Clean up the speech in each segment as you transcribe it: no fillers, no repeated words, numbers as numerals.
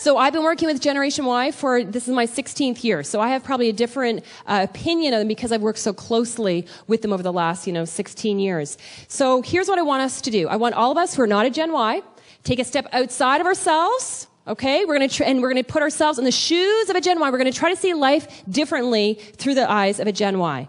So I've been working with Generation Y this is my 16th year. So I have probably a different opinion of them because I've worked so closely with them over the last, 16 years. So here's what I want us to do. I want all of us who are not a Gen Y, take a step outside of ourselves. Okay, we're going to put ourselves in the shoes of a Gen Y. We're going to try to see life differently through the eyes of a Gen Y.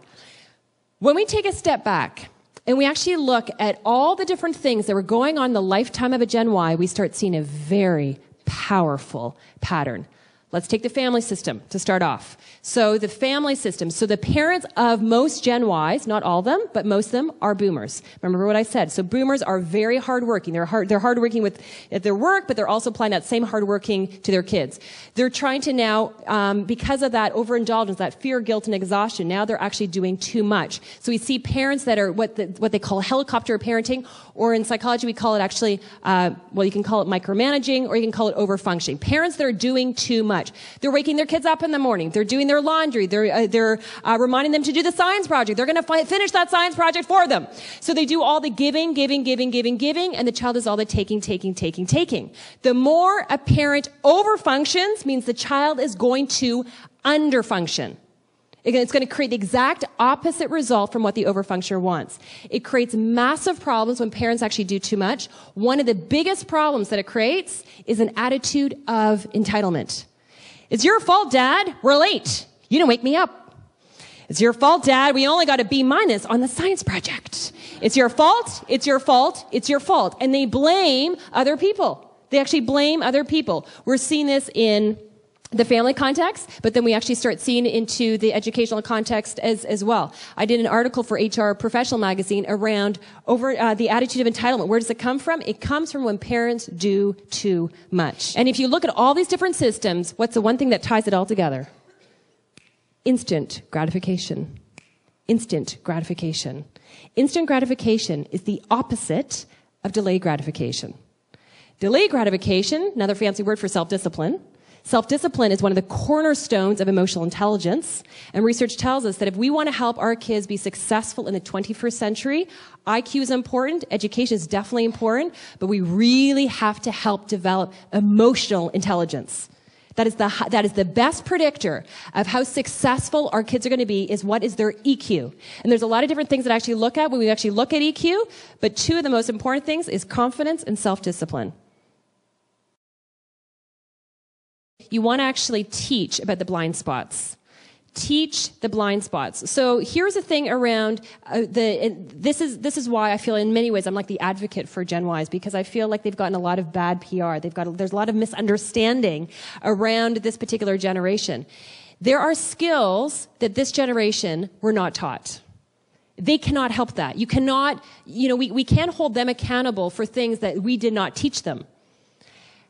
When we take a step back and we actually look at all the different things that were going on in the lifetime of a Gen Y, we start seeing a very powerful pattern. Let's take the family system to start off. So the family system. So the parents of most Gen Ys, not all of them, but most of them are boomers. Remember what I said. So boomers are very hardworking. They're hardworking at their work, but they're also applying that same hardworking to their kids. They're trying to now, because of that overindulgence, that fear, guilt, and exhaustion, now they're actually doing too much. So we see parents that are what they call helicopter parenting, or in psychology we call it actually, you can call it micromanaging, or you can call it overfunctioning. Parents that are doing too much. They're waking their kids up in the morning. They're doing their laundry. They're reminding them to do the science project. They're going to finish that science project for them. So they do all the giving, and the child is all the taking. The more a parent overfunctions means the child is going to underfunction. It's going to create the exact opposite result from what the overfunctioner wants. It creates massive problems when parents actually do too much. One of the biggest problems that it creates is an attitude of entitlement. It's your fault, Dad. We're late. You didn't wake me up. It's your fault, Dad. We only got a B- on the science project. It's your fault. It's your fault. It's your fault. And they blame other people. They actually blame other people. We're seeing this in the family context, but then we actually start seeing it into the educational context as well. I did an article for HR Professional Magazine around the attitude of entitlement. Where does it come from? It comes from when parents do too much. And if you look at all these different systems, what's the one thing that ties it all together? Instant gratification. Instant gratification. Instant gratification is the opposite of delayed gratification. Delayed gratification, another fancy word for self-discipline. Self-discipline is one of the cornerstones of emotional intelligence, and research tells us that if we want to help our kids be successful in the 21st century, IQ is important, education is definitely important, but we really have to help develop emotional intelligence. That is the best predictor of how successful our kids are going to be, is what is their EQ. And there's a lot of different things that I actually look at when we actually look at EQ, but two of the most important things is confidence and self-discipline. You want to actually teach about the blind spots. Teach the blind spots. So here's the thing around this is why I feel in many ways I'm like the advocate for Gen Ys, because I feel like they've gotten a lot of bad PR. There's a lot of misunderstanding around this particular generation. There are skills that this generation were not taught. They cannot help that. You cannot, we can't hold them accountable for things that we did not teach them.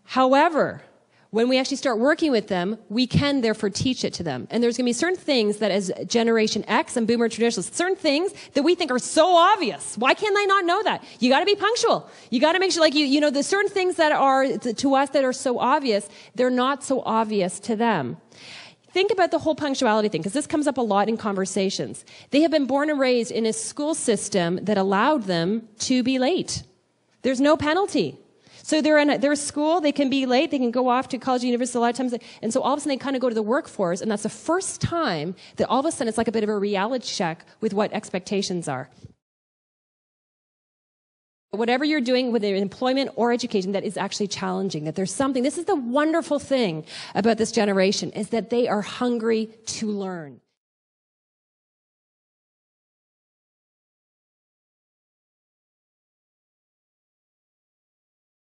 However, when we actually start working with them, we can therefore teach it to them. And there's going to be certain things that as Generation X and Boomer traditionalists, certain things that we think are so obvious. Why can't they not know that? You got to be punctual. You got to make sure, the certain things that are to us that are so obvious, they're not so obvious to them. Think about the whole punctuality thing, because this comes up a lot in conversations. They have been born and raised in a school system that allowed them to be late. There's no penalty. So they're in their school, they can be late, they can go off to college, university a lot of times, and so all of a sudden they kind of go to the workforce, and that's the first time that all of a sudden it's like a bit of a reality check with what expectations are. Whatever you're doing with employment or education that is actually challenging, that there's something, this is the wonderful thing about this generation, is that they are hungry to learn.